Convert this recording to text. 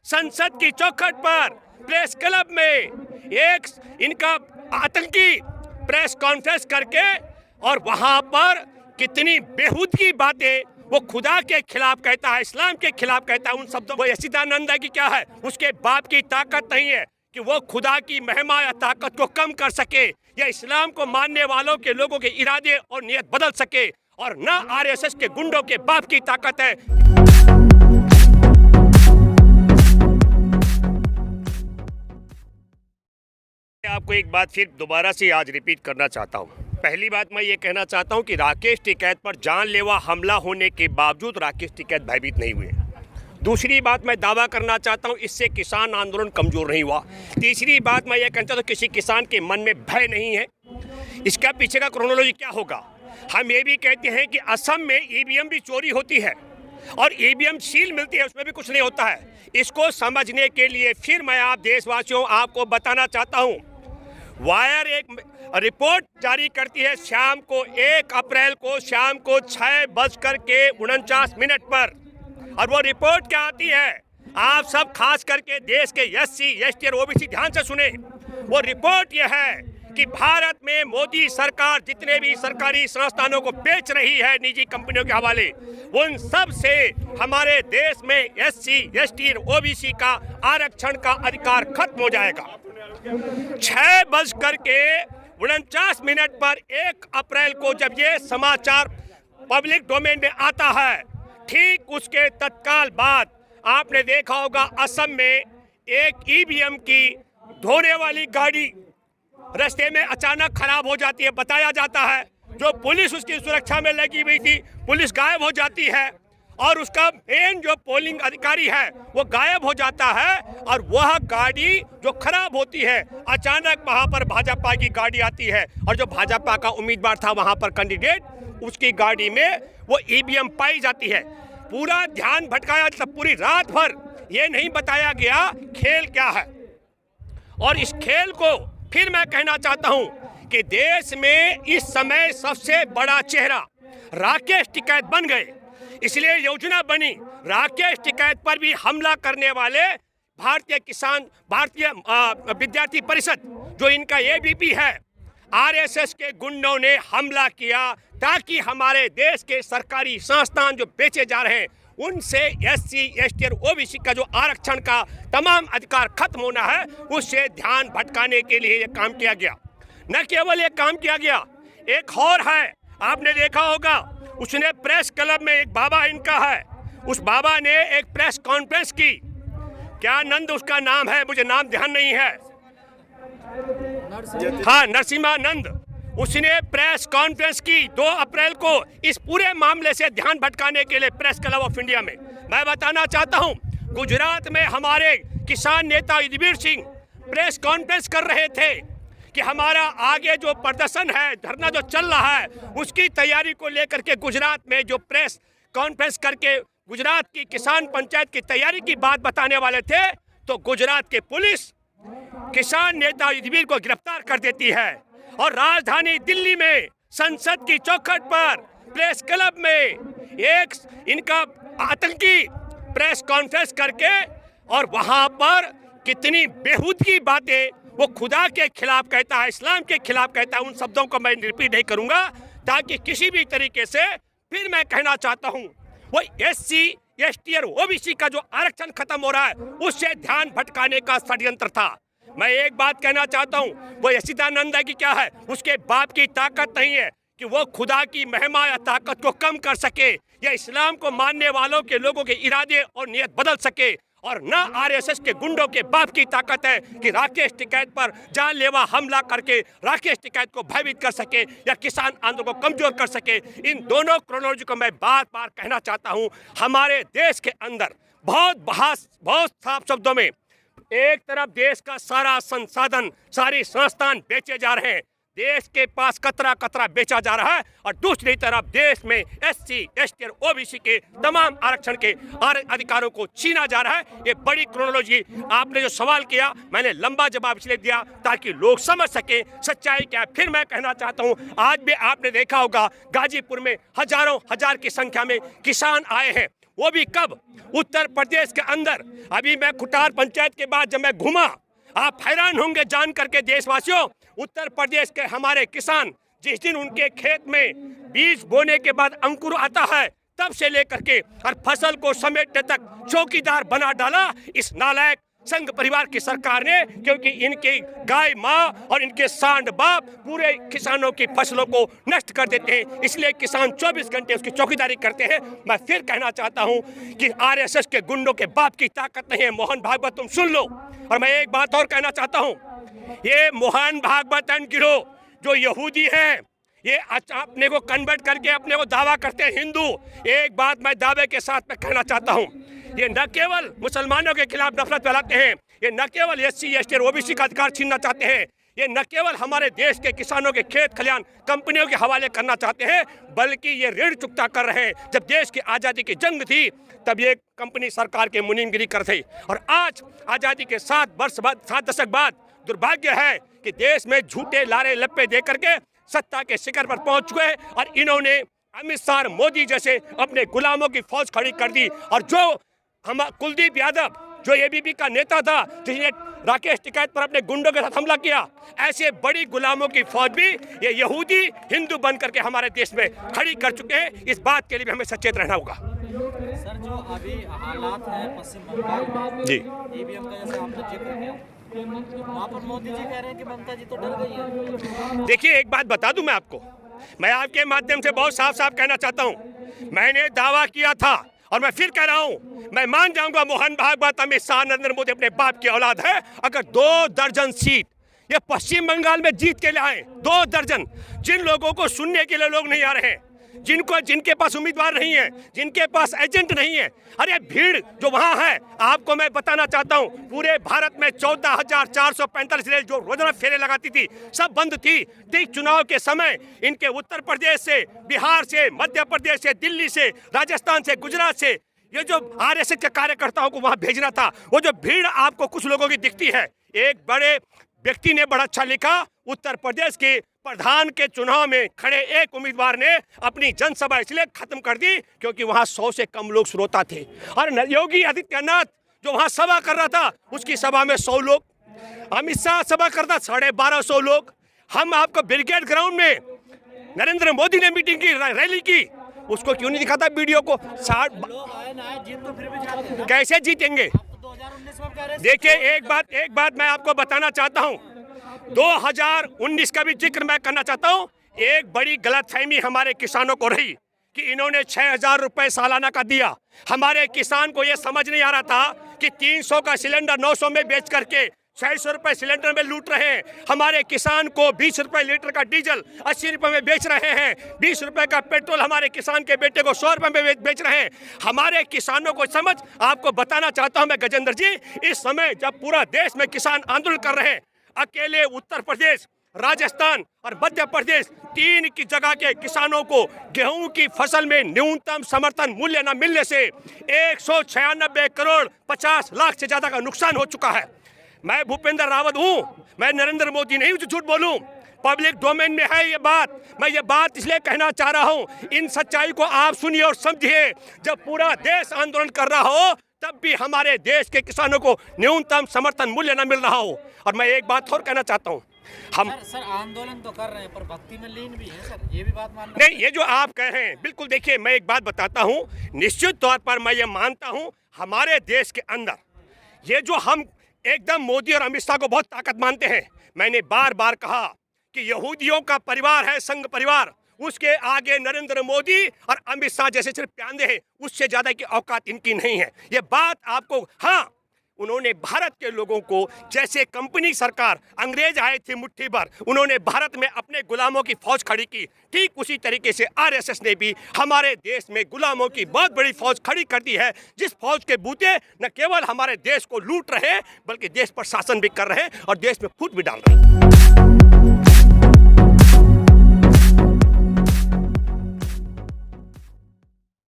संसद की चौखट पर प्रेस क्लब में एक इनका आतंकी प्रेस कॉन्फ्रेंस करके और वहां पर कितनी बेहूदगी बातें वो खुदा के खिलाफ कहता है, इस्लाम के खिलाफ कहता है। उन शब्दों वो यसीदानंद है कि क्या है, उसके बाप की ताकत नहीं है कि वो खुदा की महिमा या ताकत को कम कर सके या इस्लाम को मानने वालों के लोगों के इरादे और नियत बदल सके, और न आरएसएस के गुंडों के बाप की ताकत है। आपको एक बात फिर दोबारा से आज रिपीट करना चाहता हूँ। पहली बात मैं ये कहना चाहता हूँ कि राकेश टिकैत पर जानलेवा हमला होने के बावजूद राकेश टिकैत भयभीत नहीं हुए। दूसरी बात मैं दावा करना चाहता हूँ, इससे किसान आंदोलन कमज़ोर नहीं हुआ। तीसरी बात मैं ये कहना चाहता हूँ, किसी किसान के मन में भय नहीं है। इसका पीछे का क्रोनोलॉजी क्या होगा? हम ये भी कहते हैं कि असम में ईवीएम भी चोरी होती है और ईवीएम सील मिलती है, उसमें भी कुछ नहीं होता है। इसको समझने के लिए फिर मैं आप देशवासियों आपको बताना चाहता हूँ, वायर एक रिपोर्ट जारी करती है शाम को 1 अप्रैल को शाम को 6:49 पर, और वो रिपोर्ट क्या आती है, आप सब खास करके देश के SC ST और OBC ध्यान से सुने। वो रिपोर्ट ये है कि भारत में मोदी सरकार जितने भी सरकारी संस्थानों को बेच रही है निजी कंपनियों के हवाले, उन सब से हमारे देश में SC ST और OBC का आरक्षण का अधिकार खत्म हो जाएगा। 6:49 पर 1 अप्रैल को जब ये समाचार पब्लिक डोमेन में आता है, ठीक उसके तत्काल बाद आपने देखा होगा असम में एक ईवीएम की धोने वाली गाड़ी रास्ते में अचानक खराब हो जाती है। बताया जाता है जो पुलिस उसकी सुरक्षा में लगी हुई थी, पुलिस गायब हो जाती है और उसका मेन जो पोलिंग अधिकारी है वो गायब हो जाता है, और वह गाड़ी जो खराब होती है अचानक वहां पर भाजपा की गाड़ी आती है, और जो भाजपा का उम्मीदवार था वहां पर कैंडिडेट, उसकी गाड़ी में वो ईवीएम पाई जाती है। पूरा ध्यान भटकाया, पूरी रात भर ये नहीं बताया गया खेल क्या है। और इस खेल को फिर मैं कहना चाहता हूं कि देश में इस समय सबसे बड़ा चेहरा राकेश टिकैत बन गए, इसलिए योजना बनी राकेश टिकैत पर भी हमला करने वाले भारतीय विद्यार्थी परिषद जो इनका ABP है, RSS के गुंडों ने हमला किया ताकि हमारे देश के सरकारी संस्थान जो बेचे जा रहे हैं उनसे SC ST और OBC का जो आरक्षण का तमाम अधिकार खत्म होना है, उससे ध्यान भटकाने के लिए ये काम किया गया। न केवल ये काम किया गया, एक और है, आपने देखा होगा, उसने प्रेस क्लब में एक बाबा इनका है, उस बाबा ने एक प्रेस कॉन्फ्रेंस की, क्या नंद उसका नाम है, मुझे नाम ध्यान नहीं है, हाँ नरसिम्हानंद, उसने प्रेस कॉन्फ्रेंस की 2 अप्रैल को इस पूरे मामले से ध्यान भटकाने के लिए प्रेस क्लब ऑफ इंडिया में। मैं बताना चाहता हूं, गुजरात में हमारे किसान नेता युद्धवीर सिंह प्रेस कॉन्फ्रेंस कर रहे थे कि हमारा आगे जो प्रदर्शन है, धरना जो चल रहा है, उसकी तैयारी को लेकर के गुजरात में जो प्रेस कॉन्फ्रेंस करके गुजरात की किसान पंचायत की तैयारी की बात बताने वाले थे, तो गुजरात की पुलिस किसान नेता युद्धवीर को गिरफ्तार कर देती है और राजधानी दिल्ली में संसद की चौखट पर प्रेस क्लब में एक इनका आतंकी प्रेस कॉन्फ्रेंस करके और वहां पर कितनी बेहूदगी बातें वो खुदा के खिलाफ कहता है, इस्लाम के खिलाफ कहता है। उन शब्दों को मैं रिपीट नहीं करूंगा ताकि किसी भी तरीके से फिर मैं कहना चाहता हूं, वो SC ST और OBC का जो आरक्षण खत्म हो रहा है उससे ध्यान भटकाने का षड्यंत्र था। मैं एक बात कहना चाहता हूं, वो यसीदानंद है कि क्या है, उसके बाप की ताकत नहीं है कि वो खुदा की महिमा या ताकत को कम कर सके या इस्लाम को मानने वालों के लोगों के इरादे और नियत बदल सके, और न RSS के गुंडों के बाप की ताकत है कि राकेश टिकैत पर जानलेवा हमला करके राकेश टिकैत को भयभीत कर सके या किसान आंदोलन को कमजोर कर सके। इन दोनों क्रोनोलॉजी को मैं बार बार कहना चाहता हूं। हमारे देश के अंदर बहुत साफ शब्दों में एक तरफ देश का सारा संसाधन, सारी संस्थान बेचे जा रहे हैं, देश के पास कतरा कतरा बेचा जा रहा है, और दूसरी तरफ देश में SC ST और OBC के तमाम आरक्षण के अधिकारों को छीना जा रहा है। ये बड़ी क्रोनोलॉजी, आपने जो सवाल किया मैंने लंबा जवाब इसलिए दिया ताकि लोग समझ सके सच्चाई क्या है। फिर मैं कहना चाहता हूँ, आज भी आपने देखा होगा गाजीपुर में हजार की संख्या में किसान आए हैं, वो भी कब? उत्तर प्रदेश के अंदर। अभी मैं खुटार पंचायत के बाद जब मैं घूमा, आप हैरान होंगे जान करके देशवासियों, उत्तर प्रदेश के हमारे किसान जिस दिन उनके खेत में बीज बोने के बाद अंकुर आता है तब से लेकर के और फसल को समेटने तक चौकीदार बना डाला इस नालायक संघ परिवार की सरकार ने, क्योंकि इनकी गाय माँ और इनके सांड बाप पूरे किसानों की फसलों को नष्ट कर देते हैं, इसलिए किसान 24 घंटे उसकी चौकीदारी करते हैं। मैं फिर कहना चाहता हूं कि आरएसएस के गुंडों के बाप की ताकत नहीं है। मोहन भागवत तुम सुन लो। और मैं एक बात और कहना चाहता हूं, ये मोहन भागवत गिरोह जो यहूदी है, ये अपने को कन्वर्ट करके अपने को दावा करते हैं हिंदू। एक बात मैं दावे के साथ में कहना चाहता हूं, ये न केवल मुसलमानों के खिलाफ नफरत फैलाते हैं, ये न केवल SC ST और OBC का अधिकार छीनना चाहते हैं, ये न केवल हमारे देश के किसानों के खेत खलियान कंपनियों के हवाले करना चाहते हैं, बल्कि ये ऋण चुकता कर रहे हैं। जब देश की आज़ादी की जंग थी तब ये कंपनी सरकार के मुनीमगिरी कर थी, और आज आज़ादी के 7 दशक बाद दुर्भाग्य है कि देश में झूठे लारे लप्पे दे करके सत्ता के शिखर पर पहुंच चुके, और इन्होंने अमित शाह और मोदी जैसे अपने गुलामों की फौज खड़ी कर दी। और जो हम कुलदीप यादव जो ABP का नेता था, जिसने राकेश टिकैत पर अपने गुंडों के साथ हमला किया, ऐसे बड़ी गुलामों की फौज भी ये यहूदी हिंदू बन करके हमारे देश में खड़ी कर चुके हैं। इस बात के लिए भी हमें सचेत रहना होगा। सर, जो अभी हालात है पश्चिम बंगाल में, जी, EVM का जैसा आपने जिक्र किया, वहाँ पर मोदी जी कह रहे हैं कि ममता जी तो डर गई है। देखिए, एक बात बता दूं मैं आपको, मैं आपके माध्यम से बहुत साफ साफ कहना चाहता हूं, मैंने दावा किया था और मैं फिर कह रहा हूं, मैं मान जाऊंगा मोहन भागवत, अमित शाह, नरेंद्र मोदी अपने बाप की औलाद है, अगर 2 दर्जन सीट ये पश्चिम बंगाल में जीत के लाए, 2 दर्जन, जिन लोगों को सुनने के लिए लोग नहीं आ रहे हैं, जिनके पास उम्मीदवार नहीं है, जिनके पास एजेंट नहीं है, अरे भीड़ जो वहां है, आपको मैं बताना चाहता हूं, पूरे भारत में 14,445 रेल जो रोजाना फेरे लगाती थी सब बंद थी। ठीक चुनाव के समय इनके उत्तर प्रदेश से, बिहार से, मध्य प्रदेश से, दिल्ली से, राजस्थान से, गुजरात से ये जो आरएसएस के कार्यकर्ताओं को वहां भेजना था, वो जो भीड़ आपको कुछ लोगों की दिखती है। एक बड़े व्यक्ति ने बड़ा अच्छा लिखा, उत्तर प्रदेश के प्रधान के चुनाव में खड़े एक उम्मीदवार ने अपनी जनसभा इसलिए खत्म कर दी क्योंकि वहां 100 से कम लोग श्रोता थे, और योगी आदित्यनाथ जो वहां सभा कर रहा था उसकी सभा में 100 लोग, अमित शाह सभा करता 1250 लोग। हम आपको ब्रिगेड ग्राउंड में नरेंद्र मोदी ने मीटिंग की, रैली की, उसको क्यों नहीं दिखाता वीडियो को? 60 लोग आए ना आए, जीत तो फिर भी जाते हैं। कैसे जीतेंगे? 2019 में कह रहे हैं। देखिए, एक बात मैं आपको बताना चाहता हूं, 2019 का भी जिक्र मैं करना चाहता हूं। एक बड़ी गलतफहमी हमारे किसानों को रही कि इन्होंने 6,000 रुपए सालाना का दिया। हमारे किसान को यह समझ नहीं आ रहा था कि 300 का सिलेंडर 900 में बेच करके 600 रुपए सिलेंडर में लूट रहे हैं। हमारे किसान को 20 रुपए लीटर का डीजल 80 रुपए में बेच रहे हैं। 20 रुपए का पेट्रोल हमारे किसान के बेटे को 100 रुपए में बेच रहे हैं। हमारे किसानों को समझ आपको बताना चाहता हूं मैं गजेंद्र जी, इस समय जब पूरा देश में किसान आंदोलन कर रहे हैं, अकेले उत्तर प्रदेश, राजस्थान और मध्य प्रदेश 3 की जगह के किसानों को गेहूं की फसल में न्यूनतम समर्थन मूल्य न मिलने से 196 करोड़ 50 लाख से ज्यादा का नुकसान हो चुका है। मैं भूपेंद्र रावत हूं, मैं नरेंद्र मोदी नहीं हूं जो झूठ बोलूं, पब्लिक डोमेन में है ये बात। मैं ये बात इसलिए कहना चाह रहा हूं, इन सच्चाई को आप सुनिए और समझिए। जब पूरा देश आंदोलन कर रहा हो तब भी हमारे देश के किसानों को न्यूनतम समर्थन मूल्य न मिल रहा हो। और मैं एक बात और कहना चाहता हूं, हम सर आंदोलन तो कर रहे हैं पर भक्ति में लीन भी है सर, ये भी बात मान नहीं, ये जो आप कह रहे हैं बिल्कुल, देखिए मैं एक बात बताता हूं, निश्चित तौर पर मैं ये मानता हूं हमारे देश के अंदर ये जो हम एकदम मोदी और अमित शाह को बहुत ताकत मानते हैं। मैंने बार बार कहा कि यहूदियों का परिवार है संघ परिवार, उसके आगे नरेंद्र मोदी और अमित शाह जैसे सिर्फ प्यांदे हैं, उससे ज्यादा की औकात इनकी नहीं है। ये बात आपको, हाँ, उन्होंने भारत के लोगों को, जैसे कंपनी सरकार अंग्रेज आए थे मुट्ठी भर, उन्होंने भारत में अपने गुलामों की फौज खड़ी की, ठीक उसी तरीके से आरएसएस ने भी हमारे देश में गुलामों की बहुत बड़ी फौज खड़ी कर दी है, जिस फौज के बूते न केवल हमारे देश को लूट रहे बल्कि देश पर शासन भी कर रहे हैं और देश में फूट भी डाल रहे हैं।